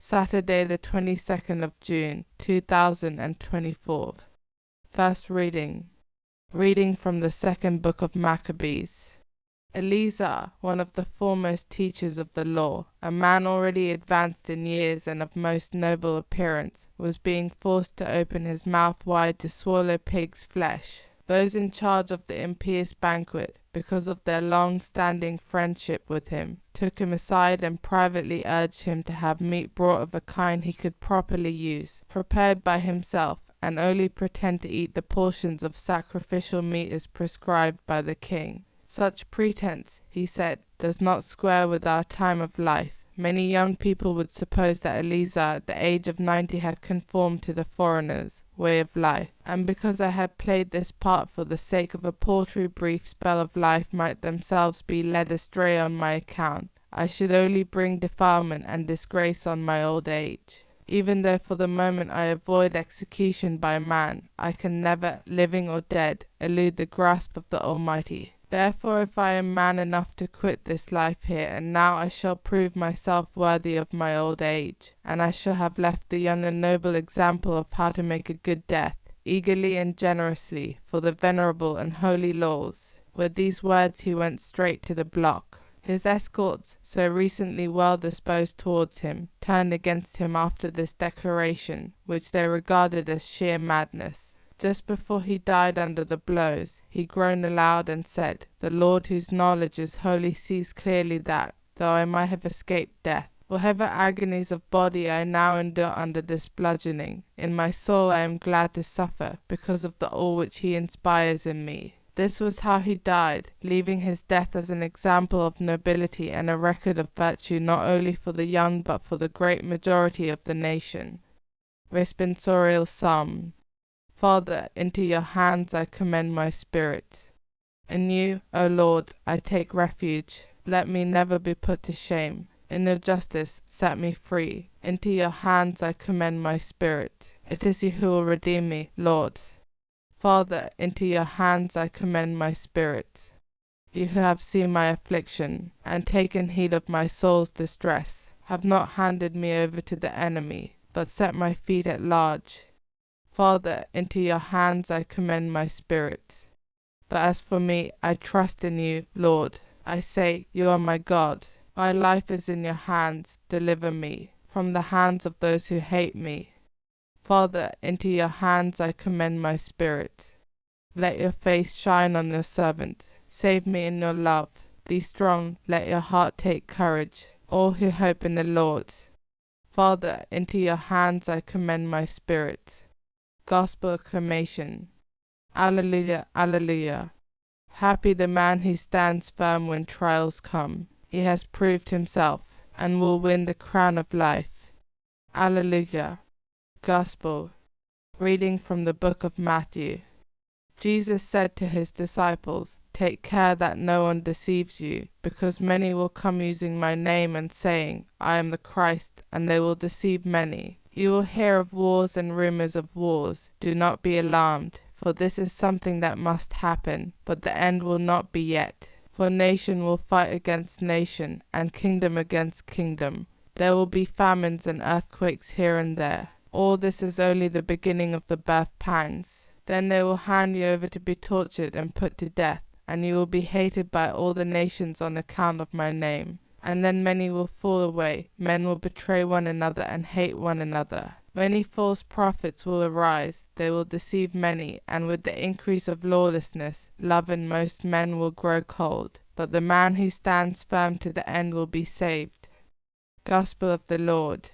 Saturday the 22nd of June, 2024. First reading. Reading from the second book of Maccabees. Eleazar, one of the foremost teachers of the law, a man already advanced in years and of most noble appearance, was being forced to open his mouth wide to swallow pig's flesh. Those in charge of the impious banquet, because of their long-standing friendship with him, took him aside and privately urged him to have meat brought of a kind he could properly use, prepared by himself, and only pretend to eat the portions of sacrificial meat as prescribed by the king. Such pretence, he said, does not square with our time of life. Many young people would suppose that Eleazar at the age of 90 had conformed to the foreigners' way of life, and because I had played this part for the sake of a paltry brief spell of life might themselves be led astray on my account, I should only bring defilement and disgrace on my old age. Even though for the moment I avoid execution by man, I can never, living or dead, elude the grasp of the Almighty. Therefore, if I am man enough to quit this life here and now, I shall prove myself worthy of my old age, and I shall have left the young a noble example of how to make a good death, eagerly and generously, for the venerable and holy laws. With these words he went straight to the block. His escorts, so recently well disposed towards him, turned against him after this declaration, which they regarded as sheer madness. Just before he died under the blows, he groaned aloud and said, "The Lord whose knowledge is holy sees clearly that, though I might have escaped death, whatever agonies of body I now endure under this bludgeoning, in my soul I am glad to suffer, because of the awe which he inspires in me." This was how he died, leaving his death as an example of nobility and a record of virtue not only for the young but for the great majority of the nation. Responsorial Psalm. Father, into your hands I commend my spirit. In you, O Lord, I take refuge. Let me never be put to shame. In your justice, set me free. Into your hands I commend my spirit. It is you who will redeem me, Lord. Father, into your hands I commend my spirit. You who have seen my affliction, and taken heed of my soul's distress, have not handed me over to the enemy, but set my feet at large. Father, into your hands I commend my spirit. But as for me, I trust in you, Lord. I say, you are my God. My life is in your hands. Deliver me from the hands of those who hate me. Father, into your hands I commend my spirit. Let your face shine on your servant. Save me in your love. Be strong, let your heart take courage, all who hope in the Lord. Father, into your hands I commend my spirit. Gospel acclamation. Alleluia, alleluia. Happy the man who stands firm when trials come. He has proved himself, and will win the crown of life. Alleluia. Gospel. Reading from the book of Matthew. Jesus said to his disciples, "Take care that no one deceives you, because many will come using my name and saying, 'I am the Christ,' and they will deceive many. You will hear of wars and rumors of wars. Do not be alarmed, for this is something that must happen, but the end will not be yet. For nation will fight against nation, and kingdom against kingdom. There will be famines and earthquakes here and there. All this is only the beginning of the birth pangs. Then they will hand you over to be tortured and put to death, and you will be hated by all the nations on account of my name. And then many will fall away. Men will betray one another and hate one another. Many false prophets will arise. They will deceive many, and with the increase of lawlessness, love in most men will grow cold. But the man who stands firm to the end will be saved." Gospel of the Lord.